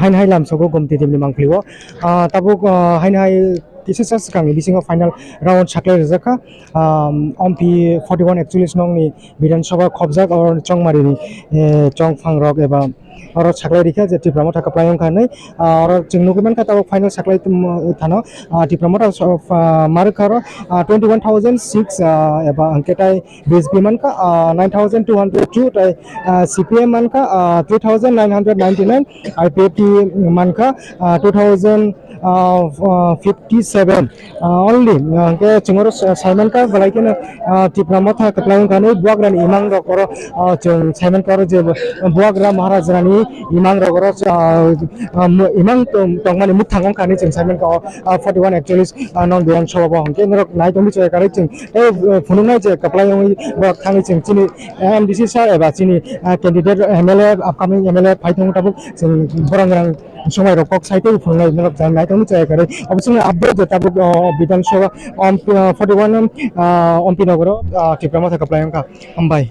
hain hai lam sogo gomti timni mangpliwo tabuk hain hai kisi sas kang bisingo final round chaklai rijaka ompi 41 actually snong ni bidan sabha khobjak or chongmari ni chongphang rok eba oro chaklai rikha je tipramo thaka playong khanai oro chingnukuman ka tabuk final chaklai thano tipramo markaro 21006 eba angketai BSP man ka 9202 tai CPM man ka 3999 IPT man ka 2057 only ke chingoro Simon ka balai ke tipramo tha kaplang kanu buagran imang rokoro chung Simon karo je buagra maharaj rani imang rokoro imang tongmani muk thangong kani chung Simon ka 41 actually non biang chobo hongke norok nai tomi che kare chung phunungnai je kaplang ba khani chung chini MDC sir eba chini candidate MLA upcoming MLA phaithong tabuk chung borangrang সময় রকক সাইতে ফোনলাই নরক জান নাই তুমি চাই করে অবশ্যই update যেটা বিধানসভা 41 অম্পি নগর টিপ্রামা থাকা প্লায়ঙ্কা হামবাই